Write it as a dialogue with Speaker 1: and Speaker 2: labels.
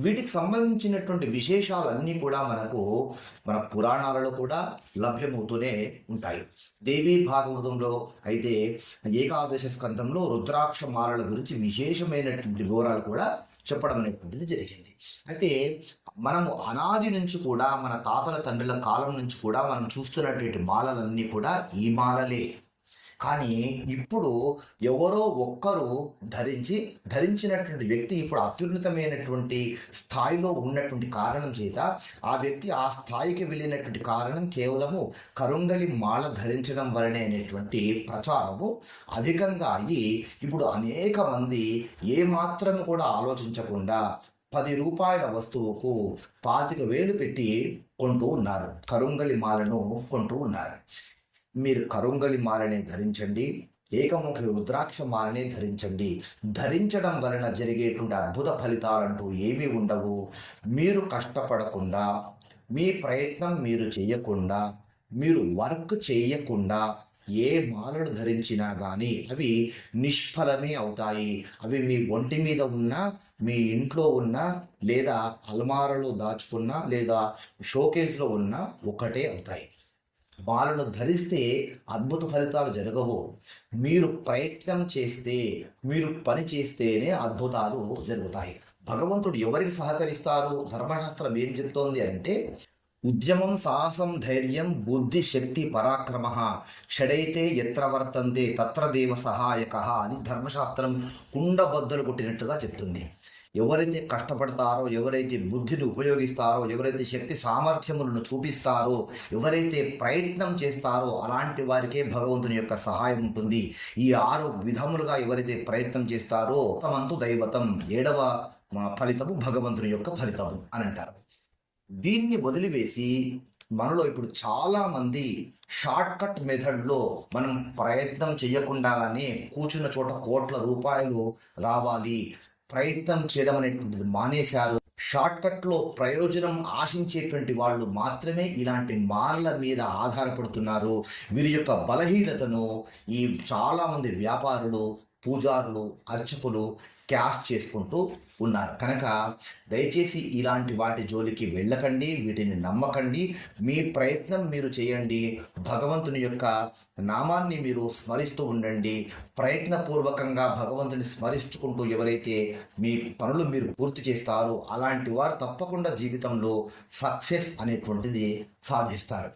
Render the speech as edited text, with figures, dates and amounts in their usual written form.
Speaker 1: వీటికి సంబంధించినటువంటి విశేషాలన్నీ కూడా మనకు మన పురాణాలలో కూడా లభ్యమవుతూనే ఉంటాయి. దేవీ భాగవతంలో అయితే ఏకాదశ స్కందంలో రుద్రాక్ష మాలల గురించి విశేషమైనటువంటి వివరాలు కూడా చెప్పడం అనేటువంటిది జరిగింది. అయితే మనము అనాది నుంచి కూడా మన తాతల తండ్రుల కాలం నుంచి కూడా మనం చూస్తున్నటువంటి మాలలన్నీ కూడా ఈ మాలలే. కానీ ఇప్పుడు ఎవరో ఒక్కరు ధరించినటువంటి వ్యక్తి ఇప్పుడు అత్యున్నతమైనటువంటి స్థాయిలో ఉన్నటువంటి కారణం చేత ఆ వ్యక్తి ఆ స్థాయికి వెళ్ళినటువంటి కారణం కేవలము కరుంగలి మాల ధరించడం వలనే అనేటువంటి ప్రచారము అధికంగా అయ్యి ఇప్పుడు అనేక మంది ఏమాత్రం కూడా ఆలోచించకుండా 10 రూపాయల వస్తువుకు 25,000 పెట్టి కొంటూ ఉన్నారు. కరుంగలి మాలను కొంటూ ఉన్నారు. మీరు కరుంగలి మాలనే ధరించండి, ఏకముఖి రుద్రాక్ష మాలనే ధరించండి. ధరించడం వలన జరిగేటువంటి అద్భుత ఫలితాలంటూ ఏమీ ఉండవు. మీరు కష్టపడకుండా, మీ ప్రయత్నం మీరు చేయకుండా, మీరు వర్క్ చేయకుండా ఏ మాలలు ధరించినా కానీ అవి నిష్ఫలమే అవుతాయి. అవి మీ ఒంటి మీద ఉన్నా, మీ ఇంట్లో ఉన్నా, లేదా అల్మారాలో దాచుకున్నా, లేదా షోకేస్లో ఉన్నా ఒకటే అవుతాయి. మాలను ధరిస్తే అద్భుత ఫలితాలు జరగవు. మీరు ప్రయత్నం చేస్తే, మీరు పని చేస్తేనే అద్భుతాలు జరుగుతాయి. భగవంతుడు ఎవరికి సహకరిస్తారు? ధర్మశాస్త్రం ఏం చెప్తోంది అంటే, ఉద్యమం సాహసం ధైర్యం బుద్ధి శక్తి పరాక్రమ షడైతే ఎత్ర వర్తంతే తత్ర దేవ సహాయక అని ధర్మశాస్త్రం కుండబద్దలు కొట్టినట్టుగా చెప్తుంది. ఎవరైతే కష్టపడతారో, ఎవరైతే బుద్ధిని ఉపయోగిస్తారో, ఎవరైతే శక్తి సామర్థ్యములను చూపిస్తారో, ఎవరైతే ప్రయత్నం చేస్తారో అలాంటి వారికే భగవంతుని యొక్క సహాయం ఉంటుంది. ఈ 6 విధములుగా ఎవరైతే ప్రయత్నం చేస్తారో తమంతు దైవతం, 7వ ఫలితము భగవంతుని యొక్క ఫలితము అని అంటారు. దీన్ని వదిలివేసి మనలో ఇప్పుడు చాలామంది షార్ట్ కట్ మెథడ్లో మనం ప్రయత్నం చేయకుండానే కూర్చున్న చోట కోట్ల రూపాయలు రావాలి, ప్రయత్నం చేయడం అనేటువంటిది మానేశారు. షార్ట్ కట్లో ప్రయోజనం ఆశించేటువంటి వాళ్ళు మాత్రమే ఇలాంటి మాలల మీద ఆధారపడుతున్నారు. వీరి యొక్క బలహీనతను ఈ చాలామంది వ్యాపారులు, పూజారులు, అర్చకులు క్యాష్ చేసుకుంటూ ఉన్నారు. కనుక దయచేసి ఇలాంటి వాటి జోలికి వెళ్ళకండి, వీటిని నమ్మకండి. మీ ప్రయత్నం మీరు చేయండి. భగవంతుని యొక్క నామాన్ని మీరు స్మరిస్తూ ఉండండి. ప్రయత్నపూర్వకంగా భగవంతుని స్మరించుకుంటూ ఎవరైతే మీ పనులు మీరు పూర్తి చేస్తారో అలాంటి వారు తప్పకుండా జీవితంలో సక్సెస్ అనేటువంటిది సాధిస్తారు.